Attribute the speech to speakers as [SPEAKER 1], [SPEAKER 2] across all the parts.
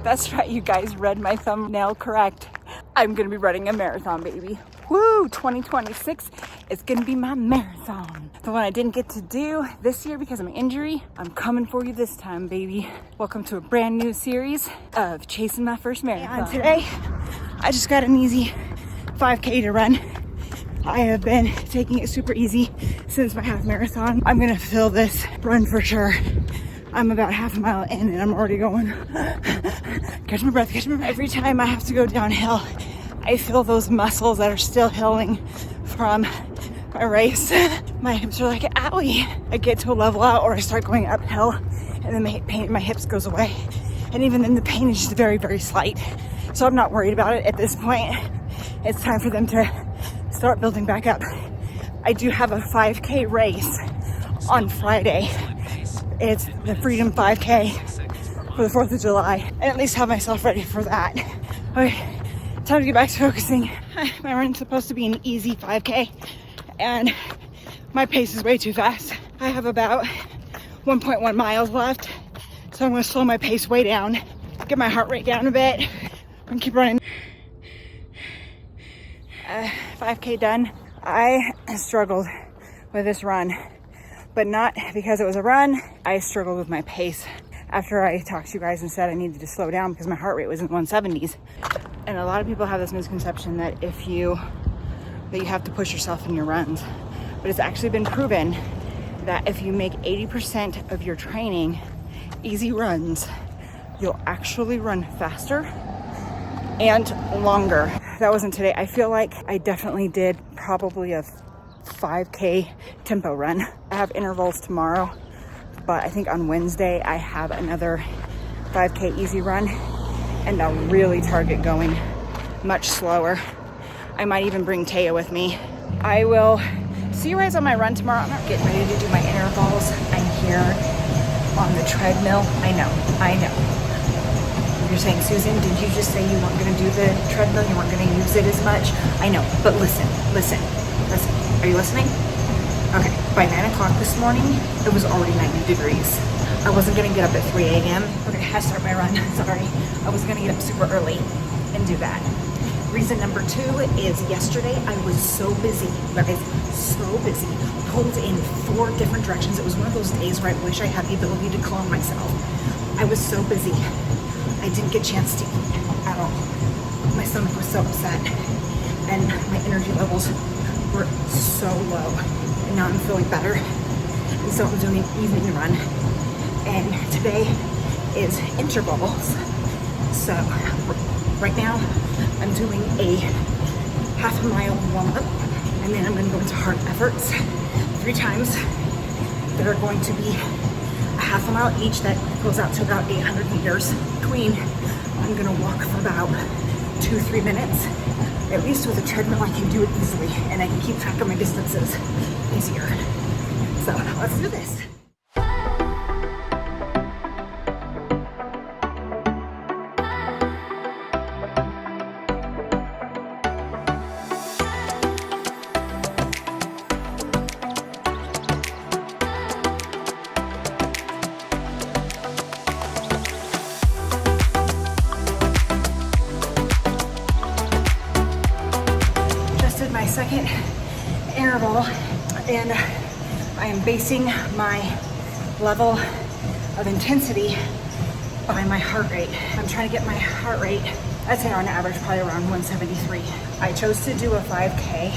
[SPEAKER 1] That's right, you guys read my thumbnail correct. I'm gonna be running a marathon, baby. Woo, 2026 is gonna be my marathon. The one I didn't get to do this year because of my injury. I'm coming for you this time, baby. Welcome to a brand new series of chasing my first marathon. And today, I just got an easy 5K to run. I have been taking it super easy since my half marathon. I'm gonna fill this run for sure. I'm about half a mile in and I'm already going. Catch my breath, catch my breath. Every time I have to go downhill, I feel those muscles that are still healing from my race. My hips are like, owie. I get to a level out or I start going uphill and then the pain in my hips goes away. And even then the pain is just very, very slight. So I'm not worried about it at this point. It's time for them to start building back up. I do have a 5K race on Friday. It's the Freedom 5K for the 4th of July, and at least have myself ready for that. Okay, time to get back to focusing. My run's supposed to be an easy 5K, and my pace is way too fast. I have about 1.1 miles left, so I'm gonna slow my pace way down, get my heart rate down a bit, and keep running. 5K done. I struggled with this run, but not because it was a run. I struggled with my pace after I talked to you guys and said I needed to slow down because my heart rate was in 170s. And a lot of people have this misconception that you have to push yourself in your runs, but it's actually been proven that if you make 80% of your training easy runs, you'll actually run faster and longer. That wasn't today. I feel like I definitely did probably a 5K tempo run. I have intervals tomorrow, but I think on Wednesday I have another 5K easy run and I'll really target going much slower. I might even bring Taya with me. I will see you guys on my run tomorrow. I'm not getting ready to do my intervals. I'm here on the treadmill. I know. You're saying, Susan, did you just say you weren't going to do the treadmill? You weren't going to use it as much? I know, but listen. Are you listening? Okay, by 9 o'clock this morning, it was already 90 degrees. I wasn't going to get up at 3 a.m. Okay, I start my run, sorry. I was going to get up super early and do that. Reason number 2 is yesterday I was so busy, guys, so busy. Pulled in 4 different directions. It was one of those days where I wish I had the ability to clone myself. I was so busy. I didn't get a chance to eat at all. My stomach was so upset and my energy levels were so low. And now I'm feeling better. And so I'm doing an evening run. And today is intervals. So right now I'm doing a half a mile warm up and then I'm gonna go into hard efforts 3 times that are going to be a half a mile each. That goes out to about 800 meters. Between, I'm gonna walk for about 2-3 minutes. At least with a treadmill, I can do it easily and I can keep track of my distances easier. So let's do this. My second interval and I am basing my level of intensity by my heart rate. I'm trying to get my heart rate, I'd say on average probably around 173. I chose to do a 5K,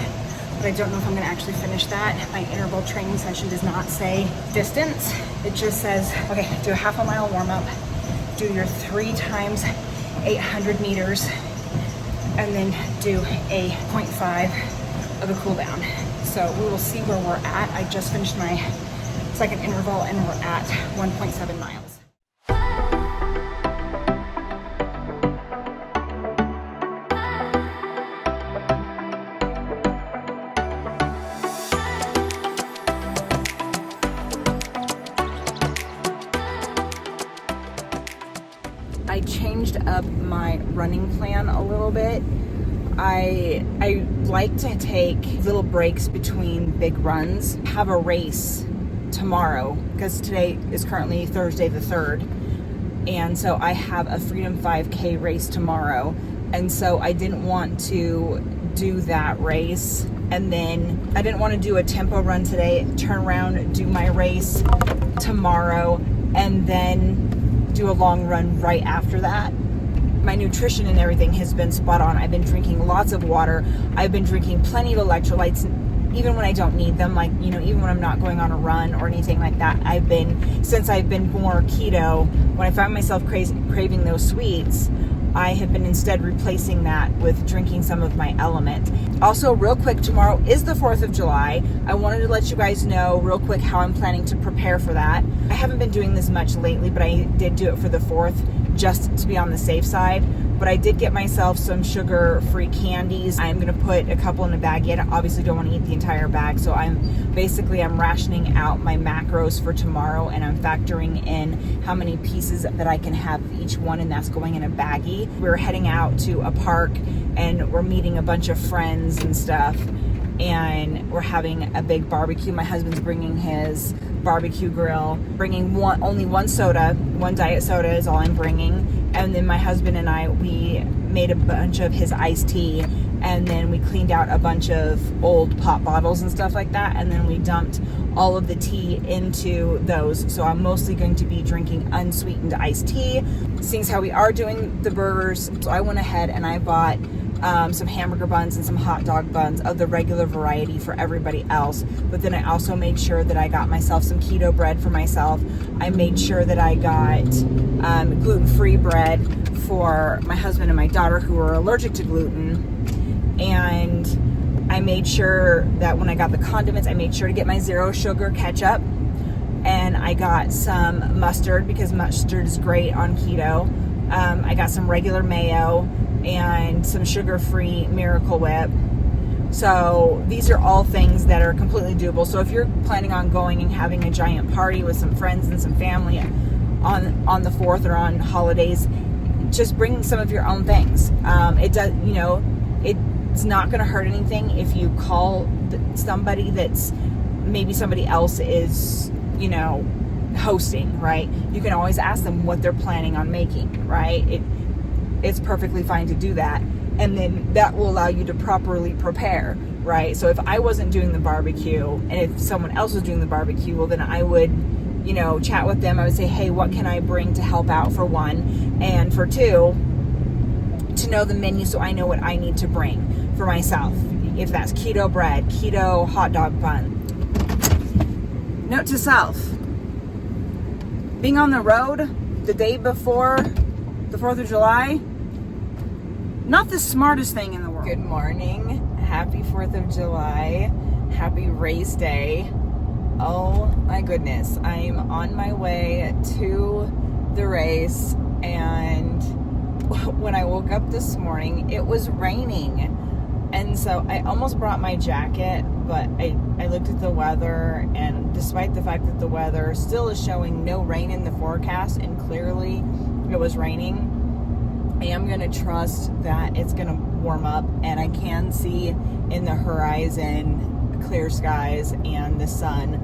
[SPEAKER 1] but I don't know if I'm gonna actually finish that. My interval training session does not say distance. It just says, okay, do a half a mile warm up, do your 3 times 800 meters, and then do a 0.5 of a cool down. So we will see where we're at. I just finished my second interval and we're at 1.7 miles. I changed up my running plan a little bit. I like to take little breaks between big runs. Have a race tomorrow, because today is currently Thursday the 3rd. And so I have a Freedom 5K race tomorrow. And so I didn't want to do that race. And then I didn't want to do a tempo run today, turn around, do my race tomorrow, and then do a long run right after that. My nutrition and everything has been spot on. I've been drinking lots of water. I've been drinking plenty of electrolytes, even when I don't need them, like, you know, even when I'm not going on a run or anything like that. Since I've been more keto, when I find myself craving those sweets, I have been instead replacing that with drinking some of my Element. Also, real quick, tomorrow is the 4th of July. I wanted to let you guys know real quick how I'm planning to prepare for that. I haven't been doing this much lately, but I did do it for the 4th just to be on the safe side. But I did get myself some sugar-free candies. I'm gonna put a couple in a bag yet. I obviously don't want to eat the entire bag, so I'm rationing out my macros for tomorrow, and I'm factoring in how many pieces that I can have of each one, and that's going in a baggie. We're heading out to a park, and we're meeting a bunch of friends and stuff, and we're having a big barbecue. My husband's bringing his barbecue grill, bringing only one soda, one diet soda is all I'm bringing. And then my husband and I, we made a bunch of his iced tea, and then we cleaned out a bunch of old pop bottles and stuff like that, and then we dumped all of the tea into those. So I'm mostly going to be drinking unsweetened iced tea. Seeing as how we are doing the burgers, so I went ahead and I bought some hamburger buns and some hot dog buns of the regular variety for everybody else. But then I also made sure that I got myself some keto bread for myself. I made sure that I got gluten-free bread for my husband and my daughter who are allergic to gluten. And I made sure that when I got the condiments, I made sure to get my zero sugar ketchup. And I got some mustard because mustard is great on keto. I got some regular mayo and some sugar-free Miracle Whip. So these are all things that are completely doable. So if you're planning on going and having a giant party with some friends and some family on the 4th or on holidays, just bring some of your own things. It does, you know, it's not going to hurt anything if you call somebody that's maybe somebody else is, you know, hosting, right? You can always ask them what they're planning on making, right? It's perfectly fine to do that. And then that will allow you to properly prepare, right? So if I wasn't doing the barbecue and if someone else was doing the barbecue, well, then I would, you know, chat with them. I would say, hey, what can I bring to help out, for one? And for two, to know the menu so I know what I need to bring for myself. If that's keto bread, keto hot dog bun. Note to self, being on the road the day before the 4th of July, not the smartest thing in the world. Good morning. Happy 4th of July. Happy race day. Oh my goodness. I'm on my way to the race, and when I woke up this morning, it was raining. And so I almost brought my jacket, but I looked at the weather, and despite the fact that the weather still is showing no rain in the forecast, and clearly it was raining, I am going to trust that it's going to warm up, and I can see in the horizon clear skies and the sun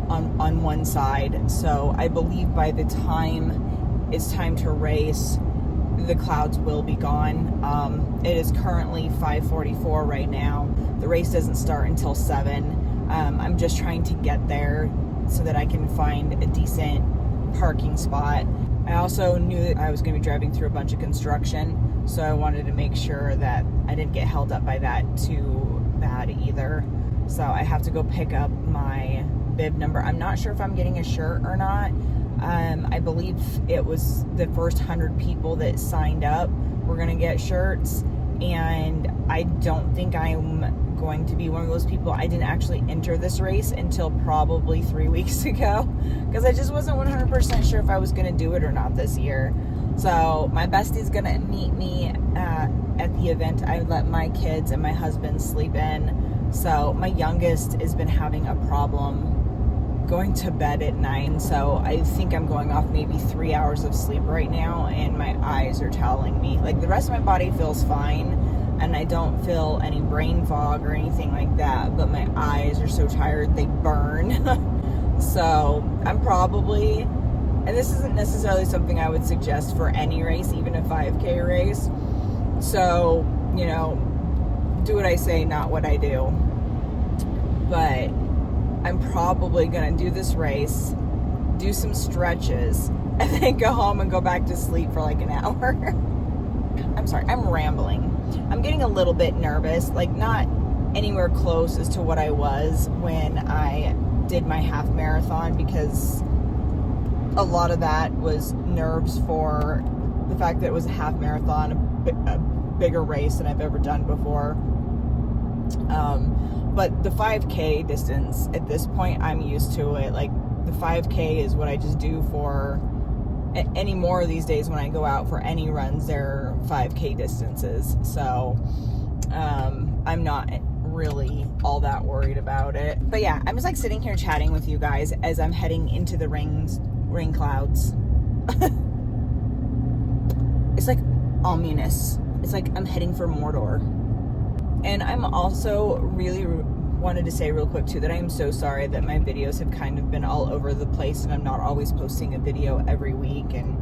[SPEAKER 1] on one side. So I believe by the time it's time to race, the clouds will be gone. It is currently 5:44 right now. The race doesn't start until 7. I'm just trying to get there so that I can find a decent parking spot. I also knew that I was going to be driving through a bunch of construction, so I wanted to make sure that I didn't get held up by that too bad either. So I have to go pick up my bib number. I'm not sure if I'm getting a shirt or not. I believe it was the first 100 people that signed up were going to get shirts, and I don't think I'm going to be one of those people. I didn't actually enter this race until probably 3 weeks ago because I just wasn't 100% sure if I was going to do it or not this year. So my bestie's going to meet me at the event. I let my kids and my husband sleep in. So my youngest has been having a problem going to bed at 9, so I think I'm going off maybe 3 hours of sleep right now, and my eyes are telling me, like, the rest of my body feels fine, and I don't feel any brain fog or anything like that, but my eyes are so tired they burn. So I'm probably And this isn't necessarily something I would suggest for any race, even a 5K race. So, you know, do what I say, not what I do. But I'm probably gonna do this race, do some stretches, and then go home and go back to sleep for like an hour. I'm sorry, I'm rambling. I'm getting a little bit nervous, like not anywhere close as to what I was when I did my half marathon, because a lot of that was nerves for the fact that it was a half marathon, a bigger race than I've ever done before. But the 5K distance, at this point, I'm used to it. Like, the 5K is what I just do for any more of these days when I go out for any runs. They're 5K distances. So, I'm not really all that worried about it. But yeah, I'm just like sitting here chatting with you guys as I'm heading into the rain clouds. It's like ominous. It's like I'm heading for Mordor. And I'm also really wanted to say real quick too that I am so sorry that my videos have kind of been all over the place and I'm not always posting a video every week, and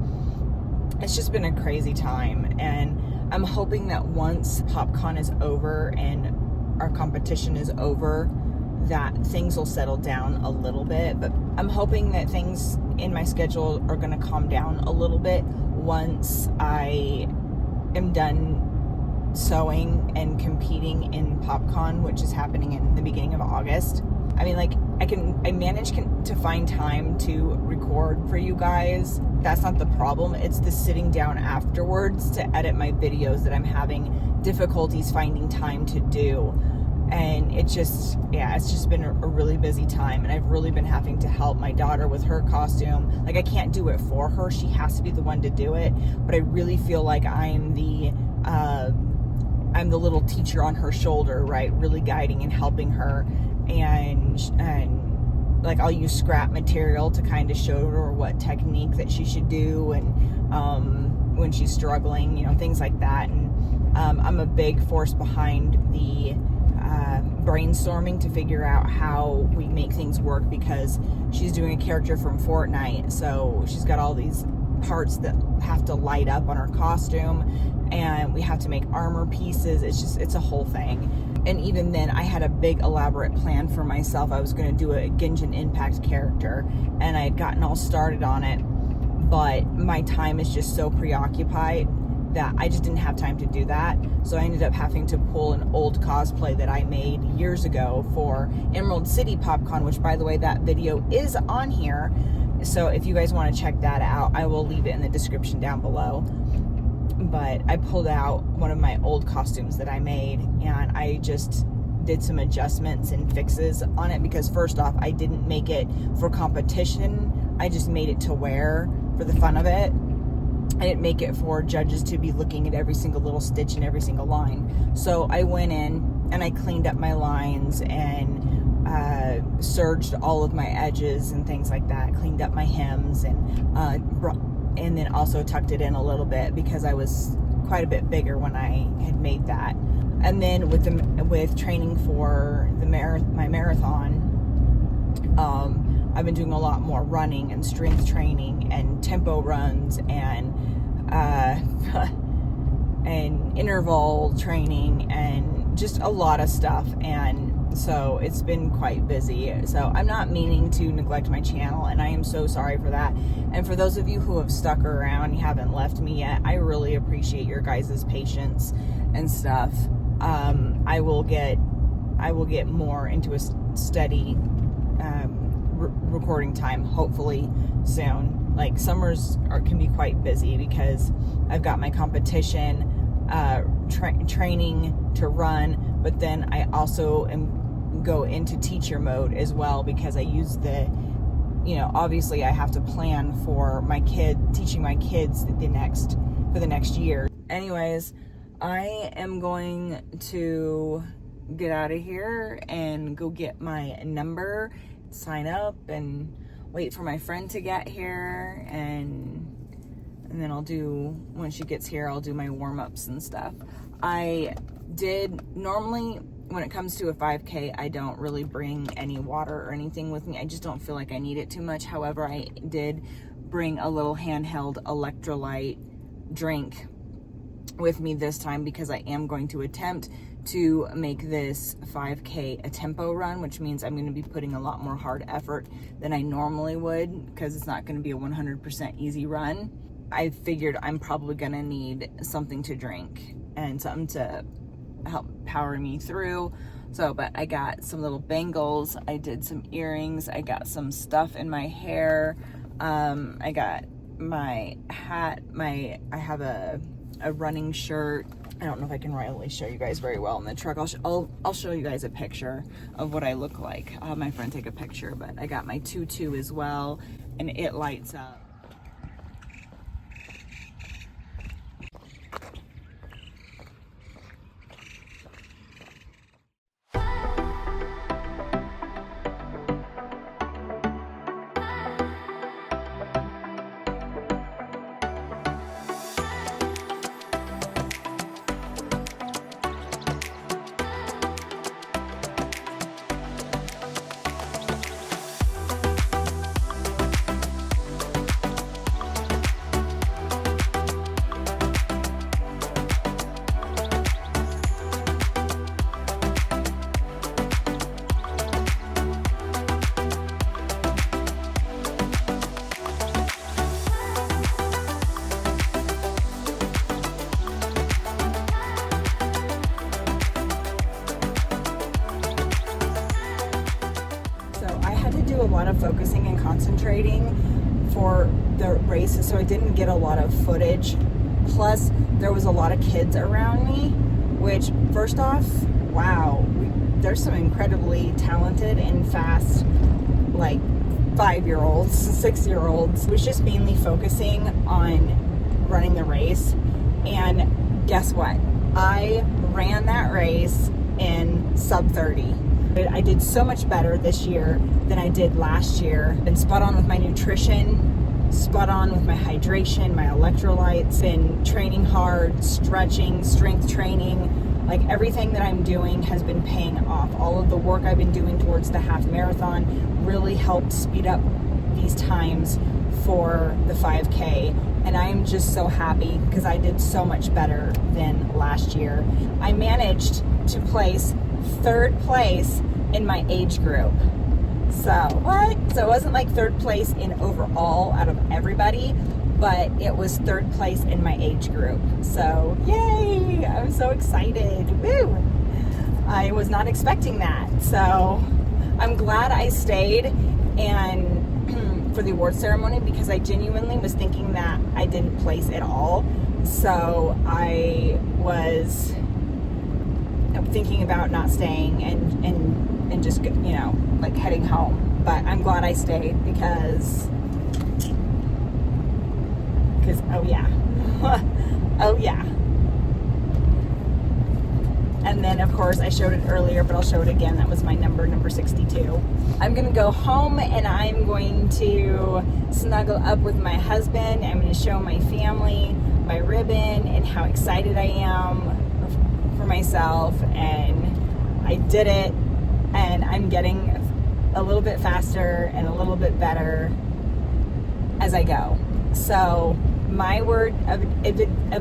[SPEAKER 1] it's just been a crazy time. And I'm hoping that once PopCon is over and our competition is over, that things will settle down a little bit. But I'm hoping that things in my schedule are going to calm down a little bit once I am done sewing and competing in PopCon, which is happening in the beginning of August. I mean, like, I managed to find time to record for you guys. That's not the problem. It's the sitting down afterwards to edit my videos that I'm having difficulties finding time to do. And it's just been a really busy time, and I've really been having to help my daughter with her costume. Like, I can't do it for her. She has to be the one to do it. But I really feel like I'm the little teacher on her shoulder, right? Really guiding and helping her. And like, I'll use scrap material to kind of show her what technique that she should do, and when she's struggling, you know, things like that. And I'm a big force behind the brainstorming to figure out how we make things work, because she's doing a character from Fortnite, so she's got all these parts that have to light up on her costume, and we have to make armor pieces. It's a whole thing. And even then, I had a big elaborate plan for myself. I was going to do a Genshin Impact character, and I had gotten all started on it, but my time is just so preoccupied that I just didn't have time to do that. So I ended up having to pull an old cosplay that I made years ago for Emerald City PopCon, which, by the way, that video is on here. So if you guys want to check that out, I will leave it in the description down below. But I pulled out one of my old costumes that I made, and I just did some adjustments and fixes on it, because first off, I didn't make it for competition. I just made it to wear for the fun of it. I didn't make it for judges to be looking at every single little stitch and every single line. So I went in and I cleaned up my lines and serged all of my edges and things like that, cleaned up my hems, and then also tucked it in a little bit because I was quite a bit bigger when I had made that. And then with training for my marathon, I've been doing a lot more running and strength training and tempo runs and interval training and just a lot of stuff. And so it's been quite busy. So I'm not meaning to neglect my channel, and I am so sorry for that. And for those of you who have stuck around, you haven't left me yet, I really appreciate your guys' patience and stuff. I will get more into a steady recording time, hopefully soon. Like, summers can be quite busy because I've got my competition training to run, but then I also go into teacher mode as well, because I use obviously I have to plan for teaching my kids for the next year. Anyways, I am going to get out of here and go get my number, sign up, and wait for my friend to get here, and then when she gets here, I'll do my warm-ups and stuff. Normally, when it comes to a 5K, I don't really bring any water or anything with me. I just don't feel like I need it too much. However, I did
[SPEAKER 2] bring a little handheld electrolyte drink with me this time, because I am going to attempt to make this 5K a tempo run, which means I'm going to be putting a lot more hard effort than I normally would, because it's not going to be a 100% easy run. I figured I'm probably going to need something to drink and something to help power me through. So, but I got some little bangles, I did some earrings, I got some stuff in my hair, I got my hat, I have a running shirt. I don't know if I can really show you guys very well in the truck. I'll show you guys a picture of what I look like. I'll have my friend take a picture, but I got my tutu as well, and it lights up. A lot of focusing and concentrating for the race, so I didn't get a lot of footage. Plus, there was a lot of kids around me, which, first off, wow, there's some incredibly talented and fast, like, 5-year-olds, 6-year-olds. I was just mainly focusing on running the race, and guess what? I ran that race in sub 30. I did so much better this year than I did last year. Been spot on with my nutrition, spot on with my hydration, my electrolytes, been training hard, stretching, strength training. Like, everything that I'm doing has been paying off. All of the work I've been doing towards the half marathon really helped speed up these times for the 5K. And I am just so happy because I did so much better than last year. I managed to place 3rd place in my age group. So it wasn't like 3rd place in overall out of everybody, but it was 3rd place in my age group. So yay, I'm so excited. Woo! I was not expecting that. So I'm glad I stayed and for the award ceremony, because I genuinely was thinking that I didn't place at all. So I was thinking about not staying and just, like, heading home. But I'm glad I stayed because oh yeah. Oh yeah. And then, of course, I showed it earlier, but I'll show it again. That was my number 62. I'm going to go home and I'm going to snuggle up with my husband. I'm going to show my family my ribbon and how excited I am for myself. And I did it, and I'm getting a little bit faster and a little bit better as I go. So my word of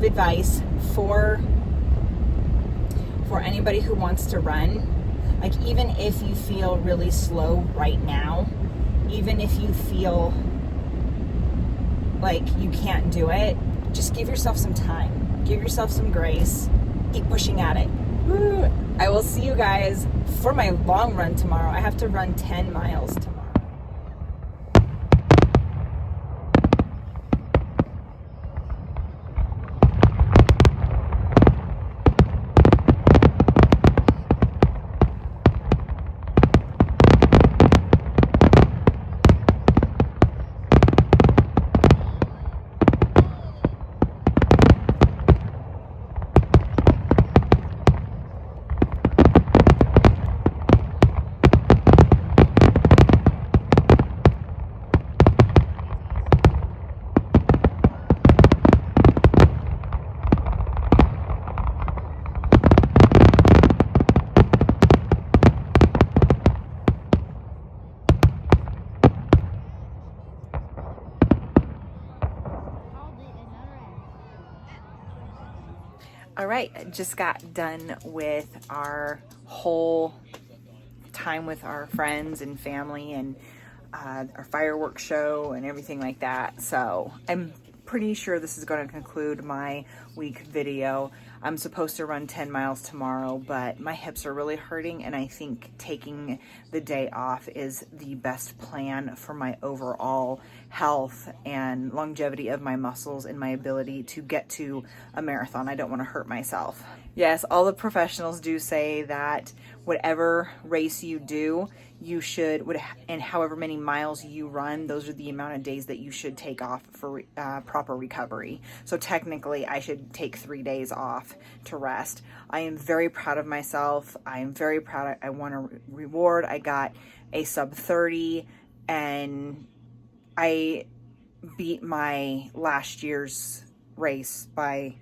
[SPEAKER 2] advice for anybody who wants to run, like, even if you feel really slow right now, even if you feel like you can't do it, just give yourself some time, give yourself some grace, keep pushing at it. Woo. I will see you guys for my long run tomorrow. I have to run 10 miles tomorrow.
[SPEAKER 1] All right, just got done with our whole time with our friends and family and our fireworks show and everything like that. So I'm pretty sure this is going to conclude my week video. I'm supposed to run 10 miles tomorrow, but my hips are really hurting, and I think taking the day off is the best plan for my overall health and longevity of my muscles and my ability to get to a marathon. I don't want to hurt myself. Yes, all the professionals do say that whatever race you do, you should, and however many miles you run, those are the amount of days that you should take off for proper recovery. So technically, I should take 3 days off to rest. I am very proud of myself. I am very proud. I won a reward. I got a sub 30, and I beat my last year's race by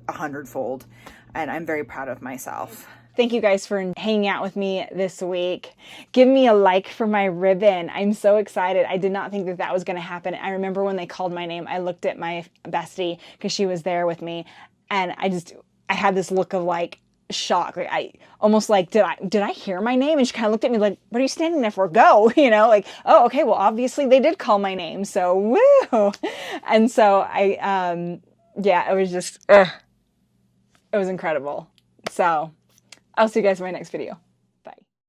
[SPEAKER 1] 100-fold, and I'm very proud of myself. Thank you guys for hanging out with me this week. Give me a like for my ribbon. I'm so excited. I did not think that that was going to happen. I remember when they called my name, I looked at my bestie because she was there with me, and I had this look of like shock. Like I almost like, did I hear my name? And she kind of looked at me like, what are you standing there for? Go, you know, like, oh, okay, well, obviously they did call my name. So woo. And so yeah, it was just, it was incredible. So I'll see you guys in my next video.